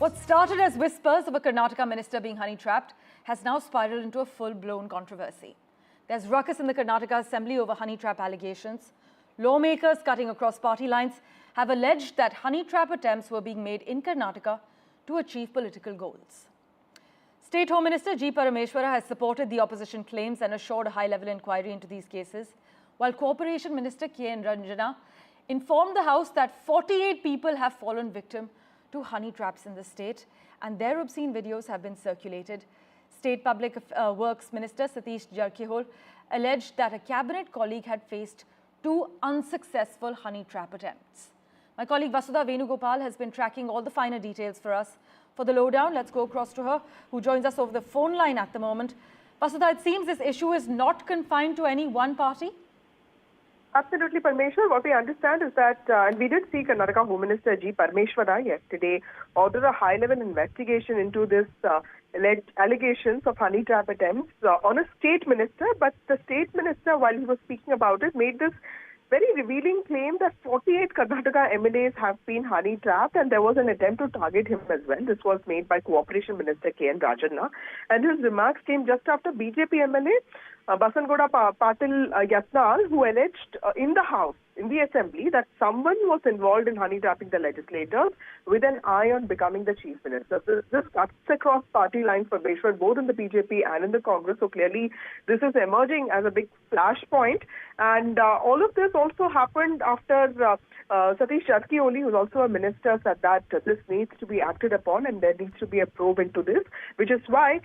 What started as whispers of a Karnataka minister being honey-trapped has now spiraled into a full-blown controversy. There's ruckus in the Karnataka Assembly over honey trap allegations. Lawmakers cutting across party lines have alleged that honey trap attempts were being made in Karnataka to achieve political goals. State Home Minister G. Parameshwara has supported the opposition claims and assured a high-level inquiry into these cases, while Cooperation Minister K.N. Ranjana informed the House that 48 people have fallen victim to honey traps in the state, and their obscene videos have been circulated. State Public Works Minister Satish Jarkihol alleged that a cabinet colleague had faced 2 unsuccessful honey trap attempts. My colleague Vasudha Venugopal has been tracking all the finer details for us. For the lowdown, let's go across to her, who joins us over the phone line at the moment. Vasudha, it seems this issue is not confined to any one party. Absolutely, Parameshwara. What we understand is that, and we did see Karnataka Home Minister G. Parameshwara yesterday order a high-level investigation into this alleged allegations of honey trap attempts on a state minister. But the state minister, while he was speaking about it, made this very revealing claim that 48 Karnataka MLAs have been honey trapped, and there was an attempt to target him as well. This was made by Cooperation Minister K.N. Ranjana, and his remarks came just after BJP MLA Basangoda Patil Yatnal, who alleged in the House, in the Assembly, that someone was involved in honey trapping the legislators with an eye on becoming the chief minister. This cuts across party lines for Parameshwara, both in the BJP and in the Congress. So clearly, this is emerging as a big flashpoint. And all of this also happened after Satish Jarkihol, who's also a minister, said that this needs to be acted upon and there needs to be a probe into this, which is why,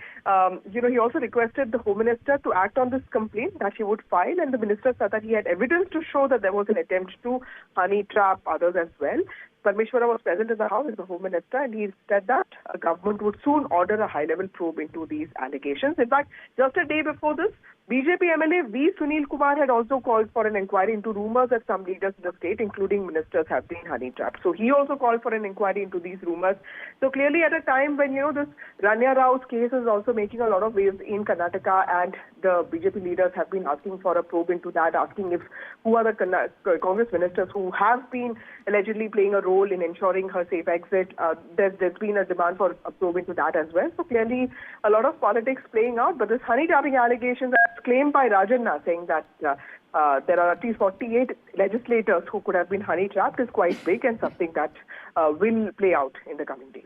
he also requested the Home Minister to act on this complaint that he would file, and the minister said that he had evidence to show that there was an attempt to honey trap others as well. Parameshwara was present in the House as the Home Minister, and he said that a government would soon order a high-level probe into these allegations. In fact, just a day before this, BJP MLA V. Sunil Kumar had also called for an inquiry into rumors that some leaders in the state, including ministers, have been honey trapped. So he also called for an inquiry into these rumors. So clearly at a time when, this Rania Rao's case is also making a lot of waves in Karnataka, and the BJP leaders have been asking for a probe into that, asking who are the Congress ministers who have been allegedly playing a role in ensuring her safe exit. There's been a demand for a probe into that as well. So clearly a lot of politics playing out, but this honey trapping allegations are claimed by Rajanna, saying that there are at least 48 legislators who could have been honey trapped, is quite big and something that will play out in the coming days.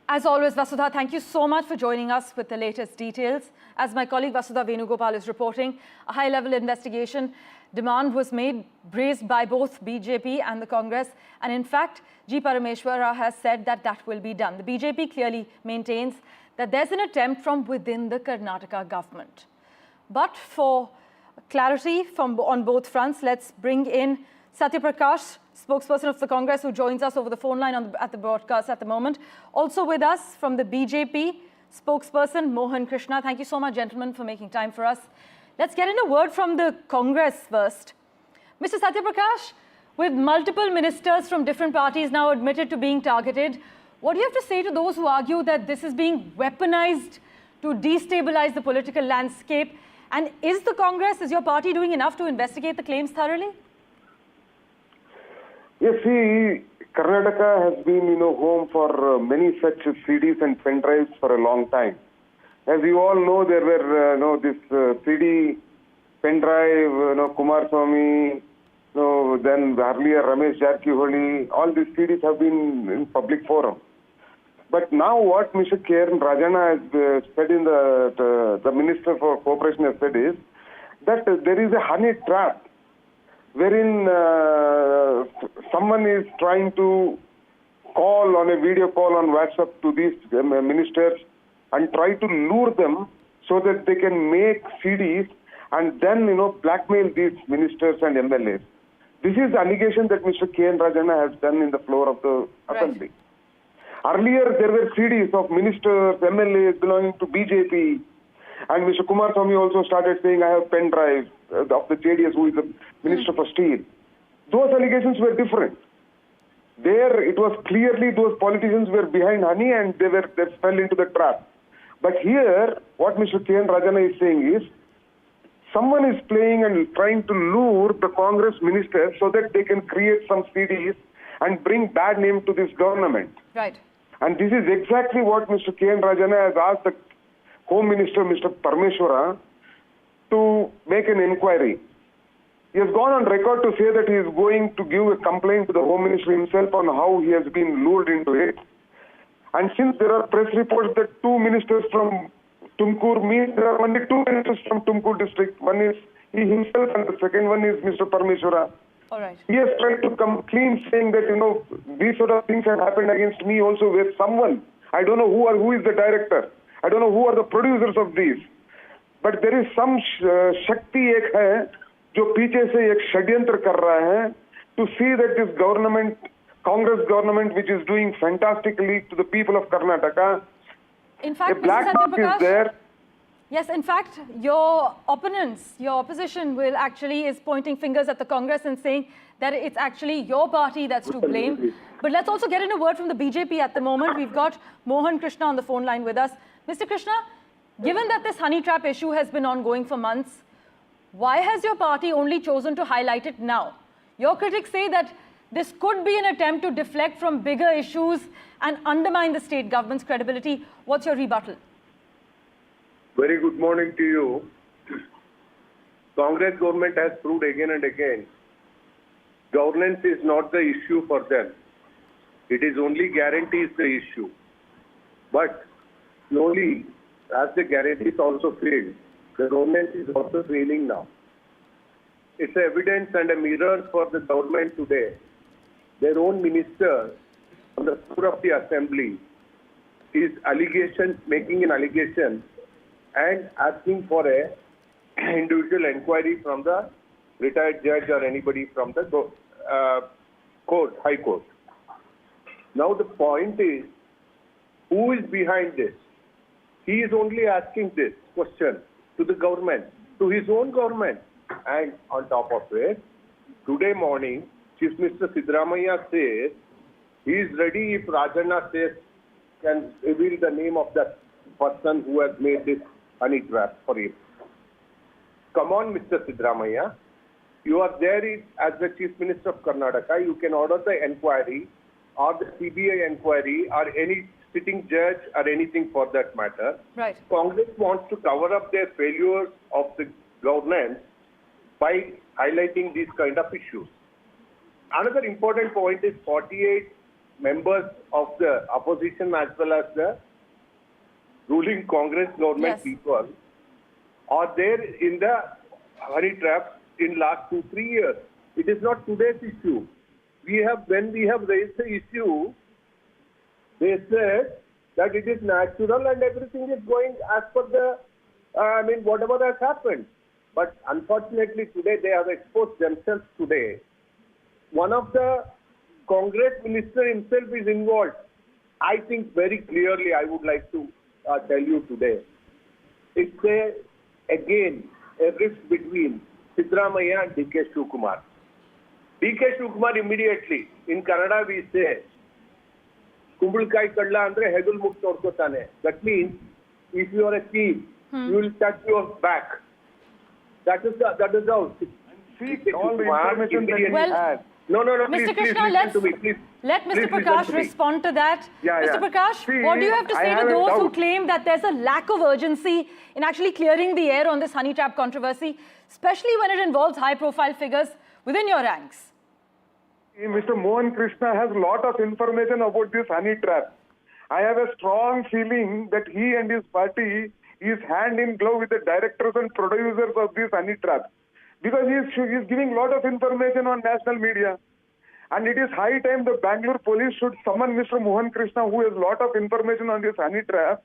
As always, Vasudha, thank you so much for joining us with the latest details. As my colleague Vasudha Venugopal is reporting, a high-level investigation demand was made, raised by both BJP and the Congress. And in fact, G. Parameshwara has said that that will be done. The BJP clearly maintains that there's an attempt from within the Karnataka government. But for clarity on both fronts, let's bring in Satya Prakash, spokesperson of the Congress, who joins us over the phone line at the broadcast at the moment. Also with us from the BJP, spokesperson Mohan Krishna. Thank you so much, gentlemen, for making time for us. Let's get in a word from the Congress first. Mr. Satya Prakash, with multiple ministers from different parties now admitted to being targeted, what do you have to say to those who argue that this is being weaponized to destabilize the political landscape? And is the Congress, is your party doing enough to investigate the claims thoroughly? Yes, see, Karnataka has been, home for many such CDs and pen drives for a long time. As you all know, there were, this CD, pen drive, Kumar Swamy, then earlier Ramesh Jarkiholi, all these CDs have been in public forum. But now what Mr. K.N. Ranjana has said in the Minister for Cooperation has said is that there is a honey trap wherein someone is trying to call on a video call on WhatsApp to these ministers and try to lure them so that they can make CDs and then, blackmail these ministers and MLAs. This is the allegation that Mr. K.N. Ranjana has done in the floor of the Assembly. Earlier, there were CDs of ministers, MLAs belonging to BJP, and Mr. Kumar Swamy also started saying, I have pen drive of the JDS, who is the Minister for Steel. Those allegations were different. There, it was clearly those politicians were behind honey and they fell into the trap. But here, what Mr. K.N. Ranjana is saying is, someone is playing and trying to lure the Congress ministers so that they can create some CDs and bring bad name to this government. Right. And this is exactly what Mr. K.N. Rajana has asked the Home Minister, Mr. Parameshwara, to make an inquiry. He has gone on record to say that he is going to give a complaint to the Home Minister himself on how he has been lured into it. And since there are press reports that two ministers from Tumkur meet, there are only two ministers from Tumkur district. One is he himself and the second one is Mr. Parameshwara. All right. He has tried to come clean saying that, these sort of things have happened against me also with someone. I don't know who is the director. I don't know who are the producers of these. But there is some Shakti ek hai, जो पीछे से एक षड्यंत्र कर रहा है to see that this government, Congress government, which is doing fantastically to the people of Karnataka, in fact, a black mark is there. Yes, in fact, your opponents, your opposition is pointing fingers at the Congress and saying that it's actually your party that's to blame. But let's also get in a word from the BJP at the moment. We've got Mohan Krishna on the phone line with us. Mr. Krishna, given that this honey trap issue has been ongoing for months, why has your party only chosen to highlight it now? Your critics say that this could be an attempt to deflect from bigger issues and undermine the state government's credibility. What's your rebuttal? Very good morning to you. Congress government has proved again and again, governance is not the issue for them. It is only guarantees the issue. But slowly, as the guarantees also failed, the government is also failing now. It's evidence and a mirror for the government today. Their own minister on the floor of the assembly is making an allegation and asking for a individual inquiry from the retired judge or anybody from the High Court. Now the point is, who is behind this? He is only asking this question to the government, to his own government. And on top of it, today morning, Chief Minister Siddaramaiah says he is ready if Rajana says can reveal the name of that person who has made this honey trap for him. Come on, Mr. Siddaramaiah. You are there as the Chief Minister of Karnataka. You can order the inquiry or the CBI inquiry or any sitting judge or anything for that matter. Right. Congress wants to cover up their failures of the governance by highlighting these kind of issues. Another important point is 48 members of the opposition as well as the ruling Congress government people are there in the honey trap in last 2-3 years. It is not today's issue. When we have raised the issue, they said that it is natural and everything is going as per the, whatever has happened. But unfortunately today they have exposed themselves today. One of the Congress minister himself is involved. I think very clearly I would like to tell you today. It's again a rift between Siddaramaiah and D.K. Shivakumar. D.K. Shivakumar immediately, in Kannada we say, Kumbulkai Kadla andre Hegul Muk Torkotane. That means if you are a thief, you will touch your back. That is how. Seek all the information that you have. No, Mr. Krishna, let Mr. Prakash respond to that. Mr. Prakash, what do you have to say to those who claim that there's a lack of urgency in actually clearing the air on this honey trap controversy, especially when it involves high-profile figures within your ranks? Mr. Mohan Krishna has a lot of information about this honey trap. I have a strong feeling that he and his party is hand in glove with the directors and producers of this honey trap. Because he is giving a lot of information on national media. And it is high time the Bangalore police should summon Mr. Mohan Krishna, who has a lot of information on this honey trap.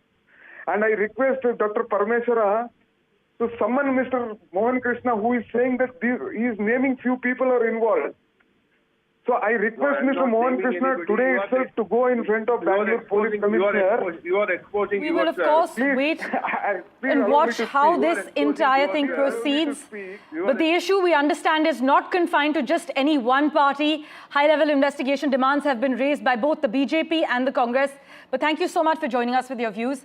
And I request Dr. Parameshwara to summon Mr. Mohan Krishna, who is saying that he is naming few people are involved. So I request Mr. Mohan Krishna today itself to go in front of Bangalore Police Commissioner. You are exposing We will of course wait and watch how this entire thing proceeds. But the issue we understand is not confined to just any one party. High-level investigation demands have been raised by both the BJP and the Congress. But thank you so much for joining us with your views.